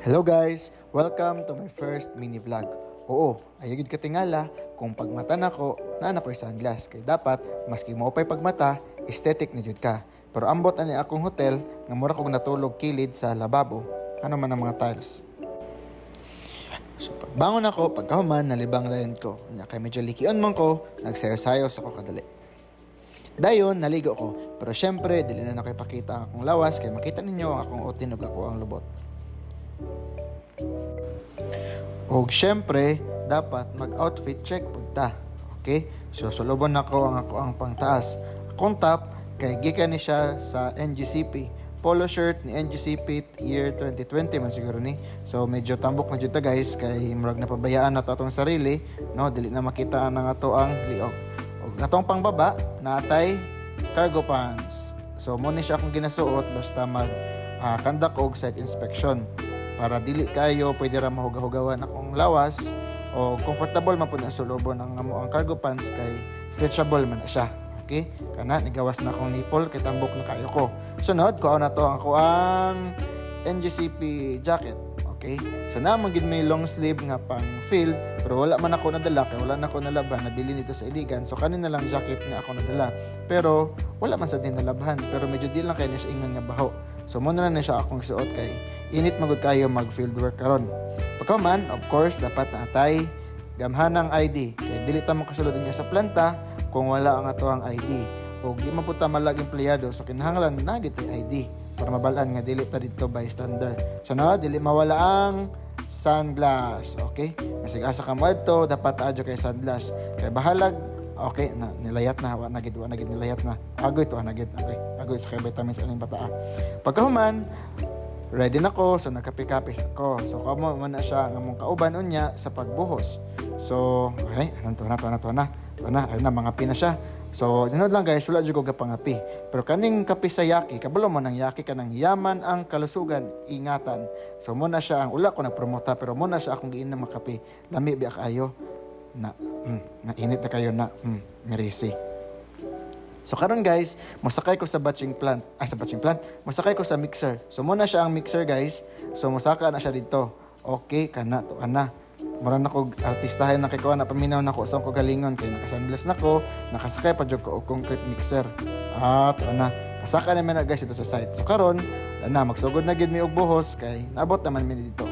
Hello guys! Welcome to my first mini vlog. Oo, ayagid katingala kung pagmata na ko, na ko'y sunglass. Kaya dapat, maski mo pa'y pagmata, aesthetic na jud ka. Pero ambot ani akong hotel, nga mura kong natulog kilid sa lababo. Ano man ang mga tiles. So pagbangon ako, pagkahuman, nalibang layon ko. Kaya medyo likion man ko, nagsayo-sayos ako kadali. Dayon, naligo ko. Pero syempre, dili na ipakita ang akong lawas, kaya makita ninyo ang akong otin ug ako ang lubot. Og syempre, dapat mag-outfit check punta. Okay? So, sulubon ako ang pangtaas. Akong top, kay gikan ni siya sa NGCP. Polo shirt ni NGCP year 2020 man siguro ni. So, medyo tambok na dito guys, kay murag na pabayaan na atong sarili. No, dili na makita ang ato ang liog. Og atong pangbaba, natay cargo pants. So, mo ni siya akong ginasuot basta conduct og site inspection. Para dili kayo pwede ra mahugaw-hugawan akong lawas o comfortable man pud na sulobon ang cargo pants kay stretchable man na siya. Okay? Kana nigawas na akong nipple kay tambok na kayo ko. Sunod ko na to ang NGCP jacket. Okay? So na magid may long sleeve nga pang field pero wala man ako nadala kay wala na ako nalaban nabili nito sa Iligan. So kanin na lang jacket nga ako nadala. Pero wala man sa din nalabhan pero medyo di lang kay ni siya ingon nga baho. So muna na siya akong suot kay init magud kayo mag field work karon. Pagkaman, of course, dapat natay gamhanang ID. Kay dili ta mo kasulod niya sa planta kung wala ang ato ang ID. O di man pud ta malag empleyado so kinahanglan na gitay ID para mabalaan nga dili ta dito bystander. So na dili mawala ang sunglass. Okay? Masig asa ka mo adto dapat adyo kay sunglass. Kay bahalag okay na nilayat na wa na gid nilayat na agoy to na gid okay agoy sa kay vitamins aning bataa pagkahuman ready na ko so nagkape-kape ako so kamo man na siya nga mong kauban unya sa pagbuhos so okay ay na mga pina siya so dinod lang guys wala jud ko gapangapi pero kaning kape sa yaki kabalo mo nang yaki kanang yaman ang kalusugan ingatan so mo na siya ang ula ko nagpromota pero mo na siya akong giinom mga kape lami biya kaayo na init na kayo na merisi. So karon guys, mosakay ko sa batching plant. Mosakay ko sa mixer. So muna siya ang mixer guys. So mosaka na siya dito. Okay, kana to ana. Mura na ko artistahin na kay ko na paminaw na ko sa ko galingon kay nakasunglass na ko, nakasakay pa jud ko og concrete mixer. To ana. Pasaka na man guys ito sa site. So karon, na magsugod na gid mi og buhos kay naabot naman mi dito.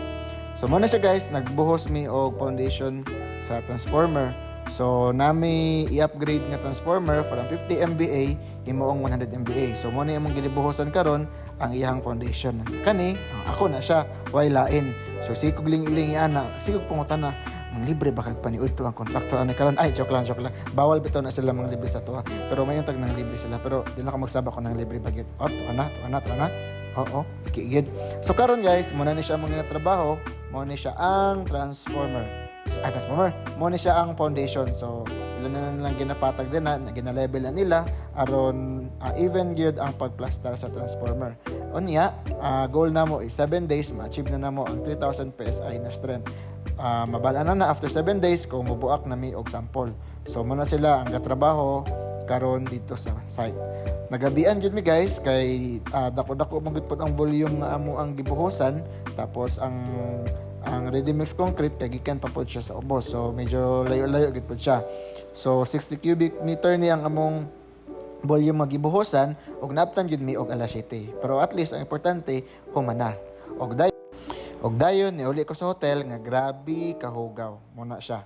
So muna siya guys, nagbuhos mi og foundation sa transformer. So nami i-upgrade nga transformer from 50 MVA himuong 100 MVA. So mo ni among ginibuhosan karon ang iyang foundation. Kani ako na siya way lain. So sikog ling-iling ana, sikog pangutan na mang libre ba kag paniud to ang contractor ani karon ay joke lang. Bawal bitaw na sila mang libre sa to. Pero mayon tag nang libre sila pero di na ka magsaba ko nang libre bagit. To ana. Oo, ikigid. So karon guys, muna ni siya mong ginatrabaho, mo ni siya ang transformer. Mo ni siya ang foundation. So, ilan na lang ginapatag din na ginalevel na nila aron even geared ang pagplaster sa transformer. Unya, goal na mo is 7 days ma-achieve na namo ang 3000 PSI na strength. Mabalaan na after 7 days kung mubuak na mi og sample. So, muna sila ang gatrabaho karon dito sa site. Nagabian jud mi guys kay dako-dako magud pod ang volume nga amo ang gibuhosan tapos ang ready mix concrete kay gikan pa pod siya sa ubos. So medyo layo-layo gid pod siya. So 60 cubic meter ni ang among volume magibuhosan og naptan jud mi og alas 7. Pero at least ang importante humana. Og dayon ni uli ko sa hotel nga grabe kahugaw. Muna siya.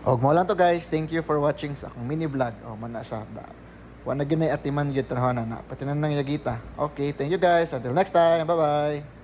Og mo lang to guys. Thank you for watching sa akong mini vlog. Muna siya. Wa na gyud atiman gyud trahona na. Pati na nang yagita. Okay, thank you guys. Until next time. Bye-bye.